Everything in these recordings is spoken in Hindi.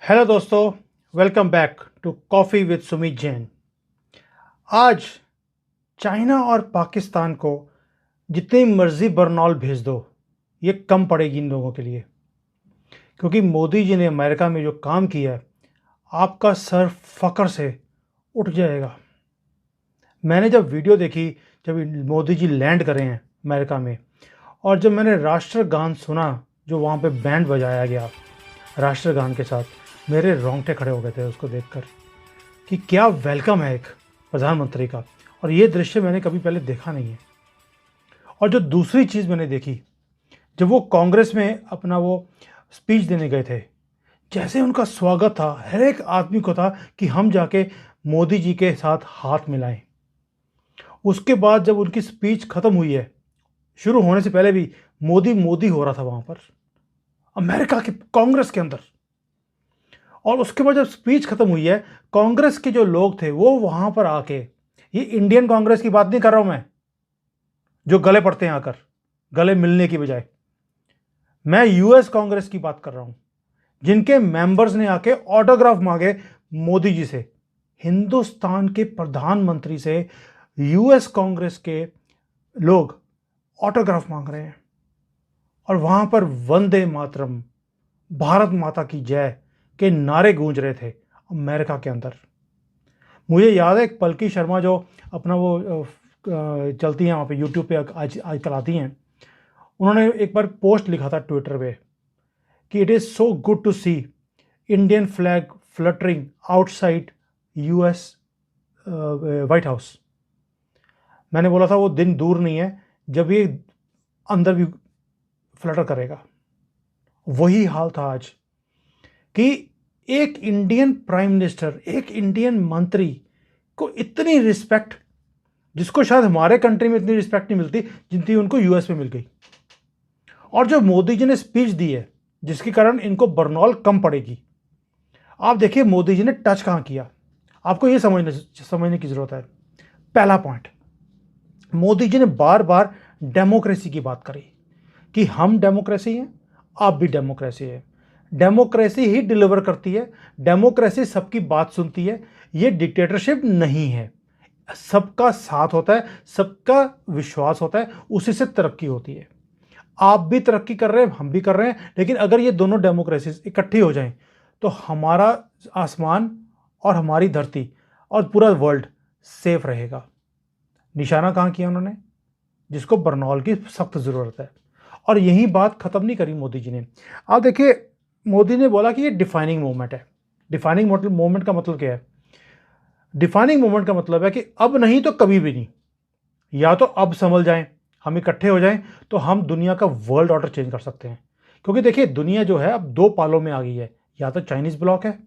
हेलो दोस्तों, welcome back to coffee with Sumit Jain. आज चाइना और पाकिस्तान को जितनी मर्जी बरनौल भेज दो, ये कम पड़ेगी इन लोगों के लिए, क्योंकि मोदी जी ने अमेरिका में जो काम किया है, आपका सर फकर से उठ जाएगा। मैंने जब वीडियो देखी, जब मोदी जी लैंड करे हैं अमेरिका में, और जब मैंने राष्ट्रगान सुना जो वहाँ पे बैंड बजाया गया राष्ट्रगान के साथ, मेरे रोंगटे खड़े हो गए थे उसको देखकर कि क्या वेलकम है एक प्रधानमंत्री का। और ये दृश्य मैंने कभी पहले देखा नहीं है। और जो दूसरी चीज़ मैंने देखी, जब वो कांग्रेस में अपना वो स्पीच देने गए थे, जैसे उनका स्वागत था, हर एक आदमी को था कि हम जाके मोदी जी के साथ हाथ मिलाएं। उसके बाद जब उनकी स्पीच खत्म हुई है, शुरू होने से पहले भी मोदी मोदी हो रहा था वहाँ पर अमेरिका के कांग्रेस के अंदर। और उसके बाद जब स्पीच खत्म हुई है, कांग्रेस के जो लोग थे वो वहां पर आके, ये इंडियन कांग्रेस की बात नहीं कर रहा हूं मैं, जो गले पड़ते हैं आकर, गले मिलने की बजाय, मैं यूएस कांग्रेस की बात कर रहा हूं, जिनके मेंबर्स ने आके ऑटोग्राफ मांगे मोदी जी से। हिंदुस्तान के प्रधानमंत्री से यूएस कांग्रेस के लोग ऑटोग्राफ मांग रहे हैं, और वहां पर वंदे मातरम, भारत माता की जय के नारे गूंज रहे थे अमेरिका के अंदर। मुझे याद है एक पलकी शर्मा जो अपना वो चलती हैं वहाँ पे यूट्यूब पे, आजकल आती हैं, उन्होंने एक बार पोस्ट लिखा था ट्विटर पे कि it is so good to see Indian flag fluttering outside US White House. मैंने बोला था वो दिन दूर नहीं है जब ये अंदर भी फ्लटर करेगा। वही हाल था आज कि एक इंडियन प्राइम मिनिस्टर, एक इंडियन मंत्री को इतनी रिस्पेक्ट, जिसको शायद हमारे कंट्री में इतनी रिस्पेक्ट नहीं मिलती जितनी उनको यूएस में मिल गई। और जो मोदी जी ने स्पीच दी है, जिसके कारण इनको बरनौल कम पड़ेगी। आप देखिए मोदी जी ने टच कहां किया, आपको यह समझने की जरूरत है। पहला पॉइंट, मोदी जी ने बार बार डेमोक्रेसी की बात करी कि हम डेमोक्रेसी हैं, आप भी डेमोक्रेसी है, डेमोक्रेसी ही डिलीवर करती है, डेमोक्रेसी सबकी बात सुनती है, ये डिक्टेटरशिप नहीं है। सबका साथ होता है, सबका विश्वास होता है, उसी से तरक्की होती है। आप भी तरक्की कर रहे हैं, हम भी कर रहे हैं, लेकिन अगर ये दोनों डेमोक्रेसी इकट्ठी हो जाएं तो हमारा आसमान और हमारी धरती और पूरा वर्ल्ड सेफ रहेगा। निशाना कहां किया उन्होंने, जिसको बरनौल की सख्त जरूरत है। और यही बात खत्म नहीं करी मोदी जी ने। आप देखिए, मोदी ने बोला कि ये डिफाइनिंग मोमेंट है। डिफाइनिंग मोमेंट का मतलब क्या है? डिफाइनिंग मोमेंट का मतलब है कि अब नहीं तो कभी भी नहीं। या तो अब संभल जाएं, हम इकट्ठे हो जाएं, तो हम दुनिया का वर्ल्ड ऑर्डर चेंज कर सकते हैं। क्योंकि देखिए दुनिया जो है अब दो पालों में आ गई है, या तो चाइनीज ब्लॉक है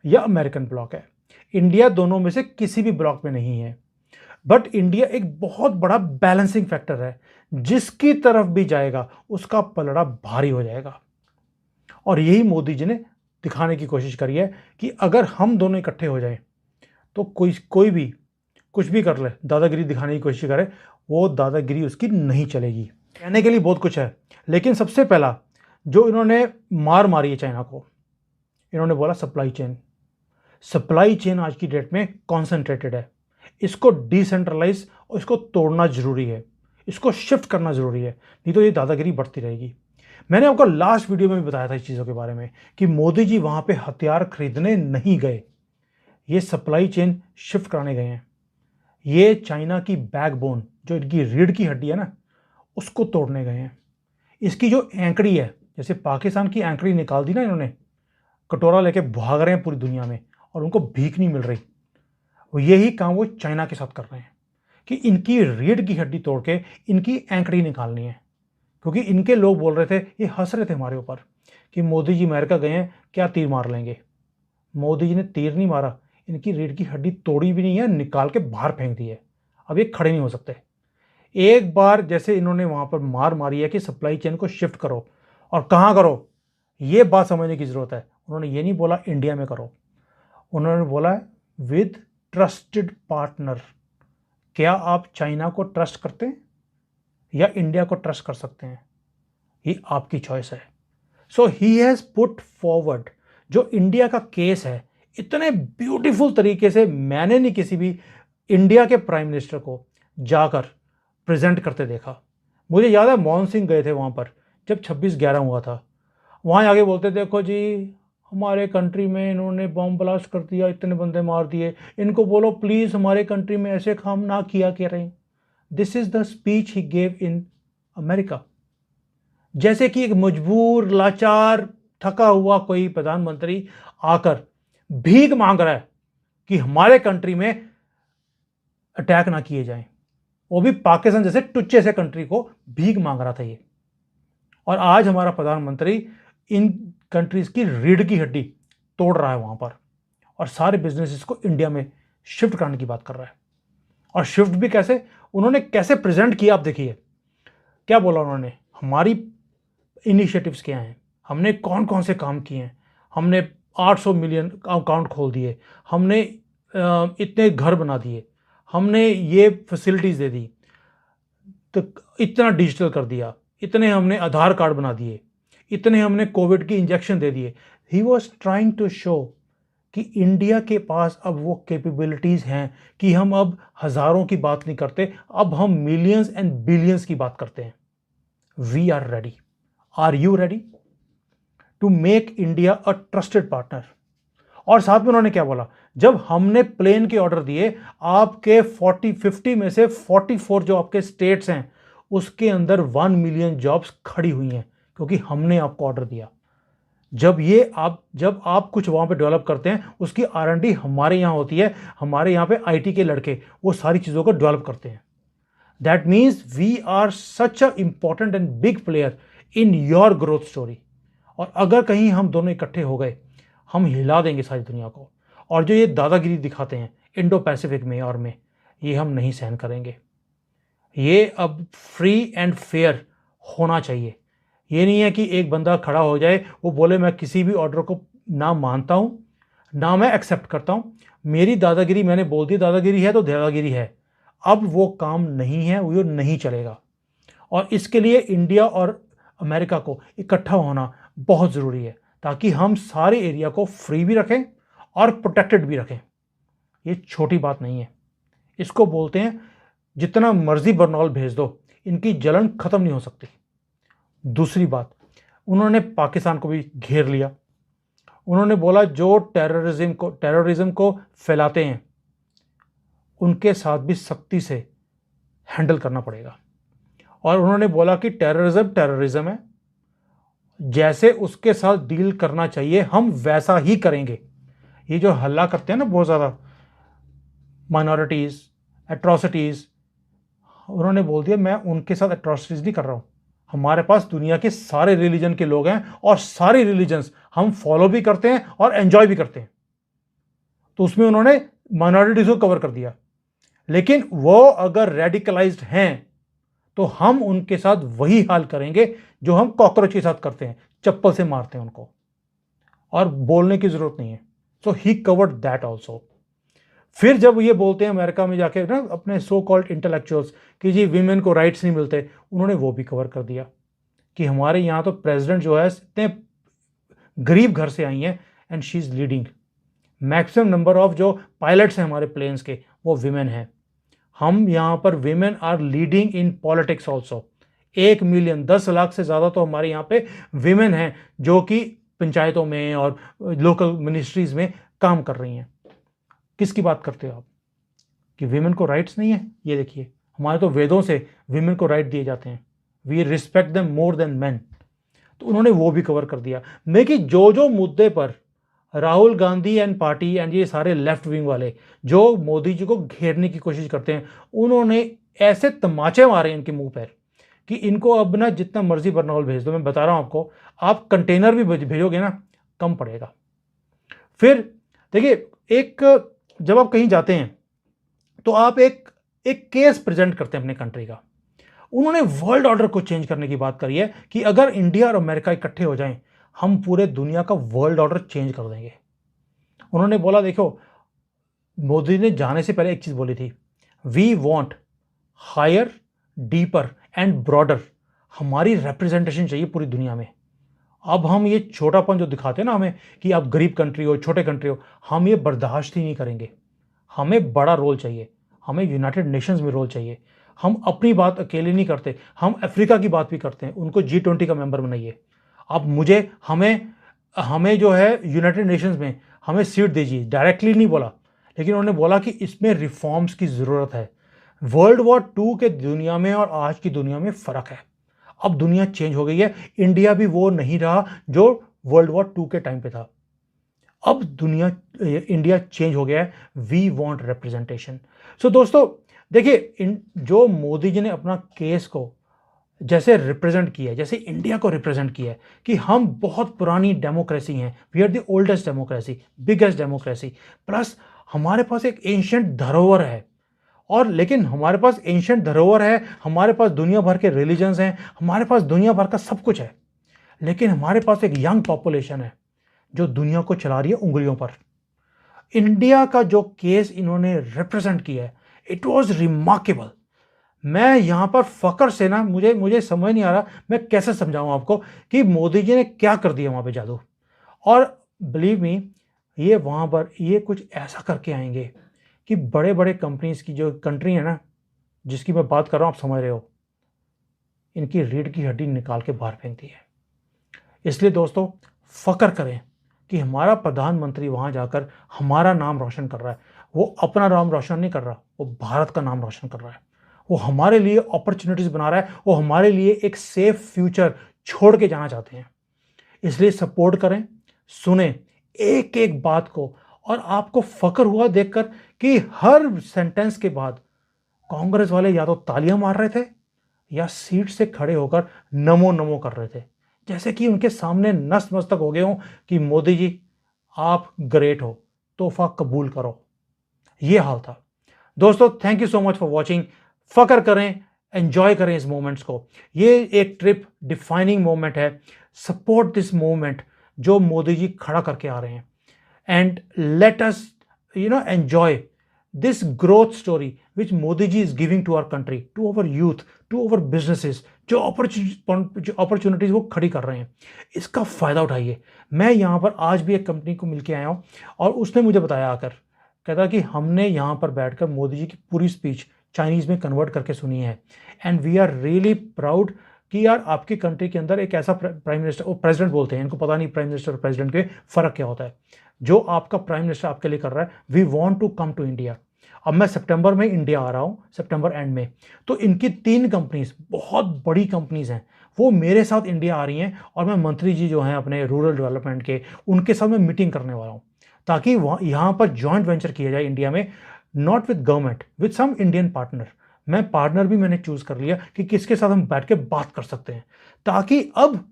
या अमेरिकन ब्लॉक है। इंडिया दोनों में से किसी भी ब्लॉक में नहीं है। बट इंडिया एक बहुत बड़ा बैलेंसिंग फैक्टर है, जिसकी तरफ भी जाएगा उसका पलड़ा भारी हो जाएगा। और यही मोदी जी ने दिखाने की कोशिश करी है कि अगर हम दोनों इकट्ठे हो जाएं तो कोई भी कुछ भी कर ले, दादागिरी दिखाने की कोशिश करे, वो दादागिरी उसकी नहीं चलेगी। कहने के लिए बहुत कुछ है, लेकिन सबसे पहला जो इन्होंने मार मारी है चाइना को, इन्होंने बोला सप्लाई चेन। सप्लाई चेन आज की डेट में कॉन्सेंट्रेटेड है, इसको डिसेंट्रलाइज और इसको तोड़ना जरूरी है, इसको शिफ्ट करना जरूरी है, नहीं तो ये दादागिरी बढ़ती रहेगी। मैंने आपको लास्ट वीडियो में भी बताया था इस चीज़ों के बारे में कि मोदी जी वहां पे हथियार खरीदने नहीं गए, ये सप्लाई चेन शिफ्ट कराने गए हैं। ये चाइना की बैकबोन, जो इनकी रीढ़ की हड्डी है ना, उसको तोड़ने गए हैं। इसकी जो एंकड़ी है, जैसे पाकिस्तान की एंकड़ी निकाल दी ना इन्होंने, कटोरा लेके भाग रहे हैं पूरी दुनिया में और उनको भीख नहीं मिल रही, यही काम वो चाइना के साथ कर रहे हैं कि इनकी रीढ़ की हड्डी तोड़ के इनकी एंकड़ी निकालनी है। क्योंकि इनके लोग बोल रहे थे, ये हंस रहे थे हमारे ऊपर कि मोदी जी अमेरिका गए हैं, क्या तीर मार लेंगे। मोदी जी ने तीर नहीं मारा, इनकी रीढ़ की हड्डी तोड़ी भी नहीं है, निकाल के बाहर फेंक दी है। अब ये खड़े नहीं हो सकते। एक बार जैसे इन्होंने वहां पर मार मारी है कि सप्लाई चेन को शिफ्ट करो, और कहां करो, ये बात समझने की जरूरत है। उन्होंने ये नहीं बोला इंडिया में करो, उन्होंने बोला विद ट्रस्टेड पार्टनर। क्या आप चाइना को ट्रस्ट करते हैं या इंडिया को ट्रस्ट कर सकते हैं? ये आपकी चॉइस है। सो ही हैज पुट फॉरवर्ड जो इंडिया का केस है इतने ब्यूटीफुल तरीके से मैंने नहीं किसी भी इंडिया के प्राइम मिनिस्टर को जाकर प्रेजेंट करते देखा। मुझे याद है मनमोहन सिंह गए थे वहाँ पर जब 26/11 हुआ था। वहाँ आगे बोलते देखो जी हमारे कंट्री में इन्होंने बॉम्ब ब्लास्ट कर दिया, इतने बंदे मार दिए, इनको बोलो प्लीज़ हमारे कंट्री में ऐसे काम ना किया करें। This is the speech he gave in America. जैसे कि एक मजबूर लाचार थका हुआ कोई प्रधानमंत्री आकर भीख मांग रहा है कि हमारे कंट्री में अटैक ना किए जाएं। वो भी पाकिस्तान जैसे टुच्चे से कंट्री को भीख मांग रहा था ये। और आज हमारा प्रधानमंत्री इन कंट्रीज की रीढ़ की हड्डी तोड़ रहा है वहां पर, और सारे बिजनेसेस को इंडिया में शिफ्ट करने की बात कर रहा है। और शिफ्ट भी कैसे, उन्होंने कैसे प्रेजेंट किया आप देखिए। क्या बोला उन्होंने, हमारी इनिशिएटिव्स क्या हैं, हमने कौन कौन से काम किए हैं, हमने 800 मिलियन अकाउंट खोल दिए, हमने इतने घर बना दिए, हमने ये फैसिलिटीज़ दे दी, तो इतना डिजिटल कर दिया, इतने हमने आधार कार्ड बना दिए, इतने हमने कोविड की इंजेक्शन दे दिए। He was trying to show कि इंडिया के पास अब वो कैपेबिलिटीज़ हैं कि हम अब हज़ारों की बात नहीं करते, अब हम मिलियंस एंड बिलियंस की बात करते हैं। We are ready. Are you ready to make India a trusted partner? और साथ में उन्होंने क्या बोला, जब हमने प्लेन के ऑर्डर दिए, आपके 50 में से 44 जो आपके स्टेट्स हैं उसके अंदर 1 मिलियन जॉब्स खड़ी हुई हैं, क्योंकि हमने आपको ऑर्डर दिया। जब आप कुछ वहां पे डेवलप करते हैं, उसकी R&D हमारे यहाँ होती है, हमारे यहाँ पे IT के लड़के वो सारी चीज़ों को डेवलप करते हैं। That means we are such a important and big player in your growth story. और अगर कहीं हम दोनों इकट्ठे हो गए, हम हिला देंगे सारी दुनिया को। और जो ये दादागिरी दिखाते हैं इंडो पैसिफिक में और में, ये हम नहीं सहन करेंगे। ये अब फ्री एंड फेयर होना चाहिए। ये नहीं है कि एक बंदा खड़ा हो जाए, वो बोले मैं किसी भी ऑर्डर को ना मानता हूँ ना मैं एक्सेप्ट करता हूँ, मेरी दादागिरी मैंने बोल दी, दादागिरी है तो दादागिरी है। अब वो काम नहीं है, वो नहीं चलेगा। और इसके लिए इंडिया और अमेरिका को इकट्ठा होना बहुत ज़रूरी है, ताकि हम सारे एरिया को फ्री भी रखें और प्रोटेक्टेड भी रखें। ये छोटी बात नहीं है। इसको बोलते हैं जितना मर्जी बर्नौल भेज दो, इनकी जलन खत्म नहीं हो सकती। दूसरी बात, उन्होंने पाकिस्तान को भी घेर लिया। उन्होंने बोला जो टेररिज्म को फैलाते हैं उनके साथ भी सख्ती से हैंडल करना पड़ेगा। और उन्होंने बोला कि टेररिज्म है, जैसे उसके साथ डील करना चाहिए हम वैसा ही करेंगे। ये जो हल्ला करते हैं ना बहुत ज़्यादा, माइनॉरिटीज़, एट्रॉसिटीज़, उन्होंने बोल दिया मैं उनके साथ एट्रॉसिटीज़ नहीं कर रहा हूँ। हमारे पास दुनिया के सारे रिलीजन के लोग हैं और सारी रिलीजन्स हम फॉलो भी करते हैं और एंजॉय भी करते हैं। तो उसमें उन्होंने माइनॉरिटीज़ को कवर कर दिया। लेकिन वो अगर रेडिकलाइज्ड हैं तो हम उनके साथ वही हाल करेंगे जो हम कॉकरोच के साथ करते हैं, चप्पल से मारते हैं उनको, और बोलने की जरूरत नहीं है। सो ही कवर्ड दैट ऑल्सो। फिर जब ये बोलते हैं अमेरिका में जाके ना अपने सो कॉल्ड इंटेलेक्चुअल्स कि जी वीमेन को राइट्स नहीं मिलते, उन्होंने वो भी कवर कर दिया कि हमारे यहाँ तो प्रेसिडेंट जो है इतने गरीब घर से आई हैं and she is leading. Maximum number of जो पायलट्स हैं हमारे प्लेन्स के वो विमेन हैं। हम यहाँ पर women are leading in politics also. 1 million 10 lakh से ज़्यादा तो हमारे यहाँ पे विमेन हैं जो कि पंचायतों में और लोकल मिनिस्ट्रीज़ में काम कर रही हैं। किसकी बात करते हो आप कि विमेन को राइट्स नहीं है? ये देखिए, हमारे तो वेदों से विमेन को राइट दिए जाते हैं। We respect them more than man. तो उन्होंने वो भी कवर कर दिया। लेकिन जो मुद्दे पर Rahul Gandhi and party and ये सारे लेफ्ट विंग वाले जो मोदी जी को घेरने की कोशिश करते हैं, उन्होंने ऐसे तमाचे मारे इनके मुंह पर कि इनको अब ना जितना मर्जी बर्नौल भेज दो, मैं बता रहा हूं आपको, आप कंटेनर भी भेजोगे ना कम पड़ेगा। फिर देखिए, एक जब आप कहीं जाते हैं तो आप एक केस प्रेजेंट करते हैं अपने कंट्री का। उन्होंने वर्ल्ड ऑर्डर को चेंज करने की बात करी है कि अगर इंडिया और अमेरिका इकट्ठे हो जाएं, हम पूरे दुनिया का वर्ल्ड ऑर्डर चेंज कर देंगे। उन्होंने बोला देखो, मोदी ने जाने से पहले एक चीज बोली थी, we want higher, deeper and broader. हमारी रिप्रेजेंटेशन चाहिए पूरी दुनिया में। अब हम ये छोटापन जो दिखाते हैं ना हमें कि आप गरीब कंट्री हो, छोटे कंट्री हो, हम ये बर्दाश्त ही नहीं करेंगे। हमें बड़ा रोल चाहिए, हमें यूनाइटेड नेशंस में रोल चाहिए। हम अपनी बात अकेले नहीं करते, हम अफ्रीका की बात भी करते हैं, उनको G20 का मेंबर बनाइए। अब मुझे हमें हमें जो है यूनाइटेड नेशंस में हमें सीट दीजिए, डायरेक्टली नहीं बोला, लेकिन उन्होंने बोला कि इसमें रिफॉर्म्स की ज़रूरत है। वर्ल्ड वॉर 2 के दुनिया में और आज की दुनिया में फ़र्क है। अब दुनिया चेंज हो गई है, इंडिया भी वो नहीं रहा जो वर्ल्ड वॉर 2 के टाइम पे था। अब दुनिया इंडिया चेंज हो गया है। We want representation. सो दोस्तों देखिए, जो मोदी जी ने अपना केस को जैसे रिप्रेजेंट किया है, जैसे इंडिया को रिप्रेजेंट किया है कि हम बहुत पुरानी डेमोक्रेसी हैं, we are the oldest democracy, biggest democracy, plus हमारे पास एक एंशिएंट धरोहर है। और लेकिन हमारे पास एंशिएंट धरोहर है, हमारे पास दुनिया भर के रिलीजन्स हैं, हमारे पास दुनिया भर का सब कुछ है, लेकिन हमारे पास एक यंग पॉपुलेशन है जो दुनिया को चला रही है उंगलियों पर। इंडिया का जो केस इन्होंने रिप्रेजेंट किया है, इट वॉज रिमार्केबल। मैं यहां पर फकर से ना, मुझे समझ नहीं आ रहा मैं कैसे समझाऊं आपको कि मोदी जी ने क्या कर दिया वहां पे जादू। और बिलीव मी, ये वहां पर ये कुछ ऐसा करके आएंगे कि बड़े बड़े कंपनीज की जो कंट्री है ना, जिसकी मैं बात कर रहा हूं, आप समझ रहे हो, इनकी रीढ़ की हड्डी निकाल के बाहर फेंक दी है। इसलिए दोस्तों फकर करें कि हमारा प्रधानमंत्री वहां जाकर हमारा नाम रोशन कर रहा है। वो अपना नाम रोशन नहीं कर रहा, वो भारत का नाम रोशन कर रहा है। वो हमारे लिए अपॉर्चुनिटीज बना रहा है, वो हमारे लिए एक सेफ फ्यूचर छोड़ के जाना चाहते हैं। इसलिए सपोर्ट करें, सुने एक एक बात को। और आपको फकर हुआ देखकर कि हर सेंटेंस के बाद कांग्रेस वाले या तो तालियां मार रहे थे या सीट से खड़े होकर नमो नमो कर रहे थे, जैसे कि उनके सामने नतमस्तक हो गए हो कि मोदी जी आप ग्रेट हो, तोहफा कबूल करो। ये हाल था दोस्तों। Thank you so much for watching. फकर करें, एंजॉय करें इस मोमेंट्स को। ये एक ट्रिप डिफाइनिंग मोमेंट है। सपोर्ट दिस मोमेंट जो मोदी जी खड़ा करके आ रहे हैं, and let us enjoy this growth story which Modi ji is giving to our country, to our youth, to our businesses, जो अपॉर्चुनिटीज वो खड़ी कर रहे हैं, इसका फायदा उठाइए। मैं यहाँ पर आज भी एक कंपनी को मिलके आया हूँ और उसने मुझे बताया आकर, कहता कि हमने यहाँ पर बैठकर मोदी जी की पूरी स्पीच चाइनीज में कन्वर्ट करके सुनी है, and we are really proud कि यार आपकी कंट्री के अंदर एक ऐसा प्राइम मिनिस्टर, वो प्रेसिडेंट बोलते हैं, इनको पता नहीं प्राइम मिनिस्टर और प्रेसिडेंट के फर्क क्या होता है, जो आपका प्राइम मिनिस्टर आपके लिए कर रहा है। We want to come to India. अब मैं सितंबर में इंडिया आ रहा हूँ, सितंबर एंड में, तो इनकी 3 कंपनीज, बहुत बड़ी कंपनीज हैं, वो मेरे साथ इंडिया आ रही हैं, और मैं मंत्री जी जो हैं अपने रूरल डेवलपमेंट के, उनके साथ मैं मीटिंग करने वाला हूँ, ताकि वहाँ यहाँ पर जॉइंट वेंचर किया जाए इंडिया में, not with government, with some Indian partner. मैं पार्टनर भी मैंने चूज कर लिया कि किसके साथ हम बैठ के बात कर सकते हैं, ताकि अब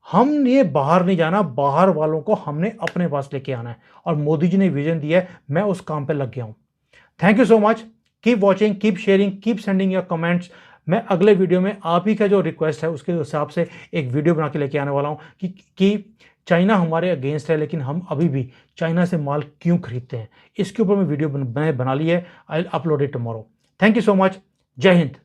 हम ये बाहर नहीं जाना, बाहर वालों को हमने अपने पास लेके आना है, और मोदी जी ने विजन दिया है, मैं उस काम पे लग गया हूं। Thank you so much. Keep watching, keep sharing, keep sending your comments. मैं अगले वीडियो में आप ही का जो रिक्वेस्ट है उसके हिसाब से एक वीडियो बना के लेके आने वाला हूं कि चाइना हमारे अगेंस्ट है, लेकिन हम अभी भी चाइना से माल क्यों खरीदते हैं। इसके ऊपर मैं वीडियो मैंने बना ली है। I upload it tomorrow. Thank you so much. जय हिंद।